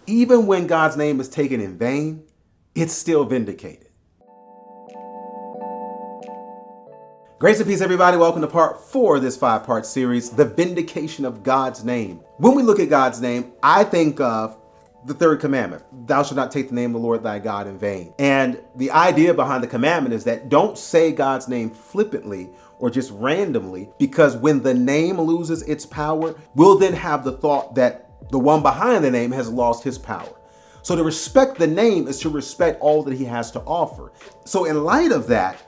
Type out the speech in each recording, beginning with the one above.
even when God's name is taken in vain, it's still vindicated. Grace and peace, everybody. Welcome to part 4 of this 5-part series, The Vindication of God's Name. When we look at God's name, I think of the third commandment, thou shalt not take the name of the Lord thy God in vain. And the idea behind the commandment is that don't say God's name flippantly or just randomly, because when the name loses its power, we'll then have the thought that the one behind the name has lost his power. So to respect the name is to respect all that he has to offer. So in light of that,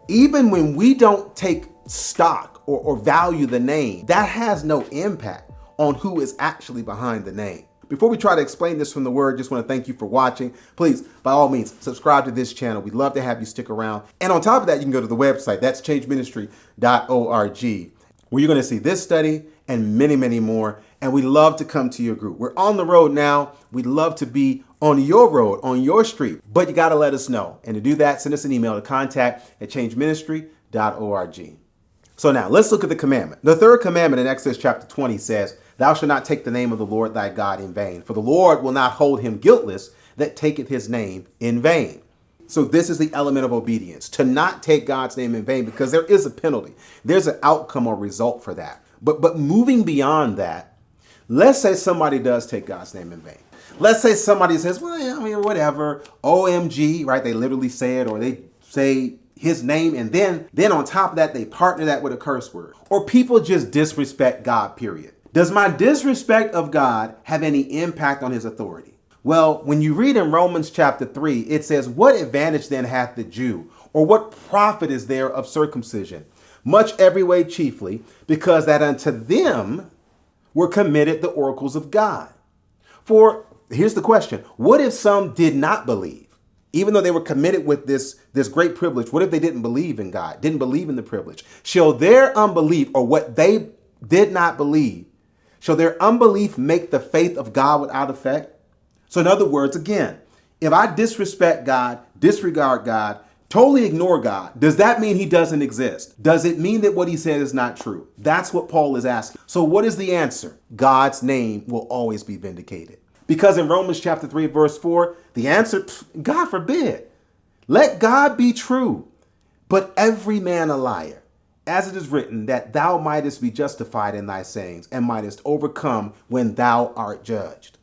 even when we don't take stock or value the name, that has no impact on who is actually behind the name. Before we try to explain this from the word, just want to thank you for watching. Please, by all means, subscribe to this channel. We'd love to have you stick around. And on top of that, you can go to the website. That's changeministry.org, where you're going to see this study and many, many more. And we love to come to your group. We're on the road now. We'd love to be on your road, on your street, but you got to let us know. And to do that, send us an email to contact@changeministry.org. So now let's look at the commandment. The third commandment in Exodus chapter 20 says, thou shalt not take the name of the Lord thy God in vain, for the Lord will not hold him guiltless that taketh his name in vain. So this is the element of obedience, to not take God's name in vain, because there is a penalty. There's an outcome or result for that. But moving beyond that, let's say somebody does take God's name in vain. Let's say somebody says, well, yeah, I mean, whatever, OMG, right? They literally say it, or they say his name, and then on top of that, they partner that with a curse word. Or people just disrespect God, period. Does my disrespect of God have any impact on his authority? Well, when you read in Romans chapter 3, it says, what advantage then hath the Jew? Or what profit is there of circumcision? Much every way chiefly, because that unto them were committed the oracles of God. For here's the question. What if some did not believe? Even though they were committed with this great privilege, what if they didn't believe in God, didn't believe in the privilege? Shall their unbelief, or what they did not believe, shall their unbelief make the faith of God without effect? So in other words, again, if I disrespect God, disregard God, totally ignore God, does that mean he doesn't exist? Does it mean that what he said is not true? That's what Paul is asking. So what is the answer? God's name will always be vindicated. Because in Romans chapter 3, verse 4, the answer, God forbid. Let God be true, but every man a liar. As it is written, that thou mightest be justified in thy sayings, and mightest overcome when thou art judged.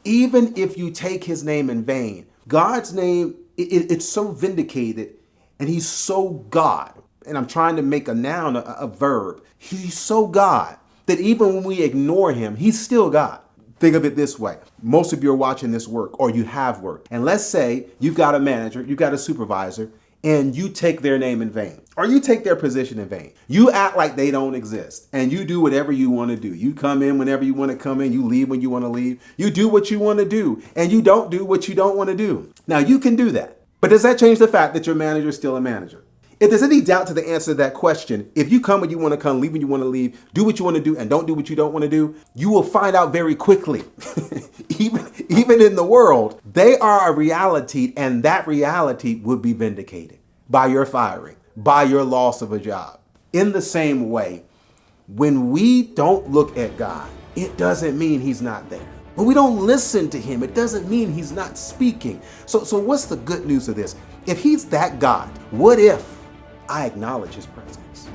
Even if you take his name in vain, God's name, it's so vindicated, and he's so God. And I'm trying to make a noun a verb. He's so God that even when we ignore him, he's still God. Think of it this way. Most of you are watching this work, or you have worked. And let's say you've got a manager, you've got a supervisor, and you take their name in vain, or you take their position in vain. You act like they don't exist, and you do whatever you want to do. You come in whenever you want to come in. You leave when you want to leave. You do what you want to do, and you don't do what you don't want to do. Now, you can do that. But does that change the fact that your manager is still a manager? If there's any doubt to the answer to that question, if you come when you want to come, leave when you want to leave, do what you want to do, and don't do what you don't want to do, you will find out very quickly. Even in the world, they are a reality, and that reality would be vindicated by your firing, by your loss of a job. In the same way, when we don't look at God, it doesn't mean he's not there. When we don't listen to him, it doesn't mean he's not speaking. So what's the good news of this? If he's that God, what if I acknowledge his presence?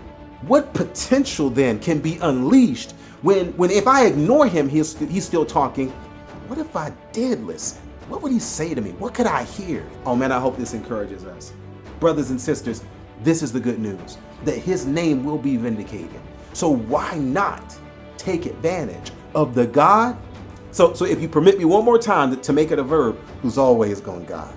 What potential then can be unleashed when if I ignore him, he's still talking? What if I did listen? What would he say to me? What could I hear? Oh man, I hope this encourages us. Brothers and sisters, this is the good news, that his name will be vindicated. So why not take advantage of the God? So if you permit me one more time to make it a verb, who's always gone God.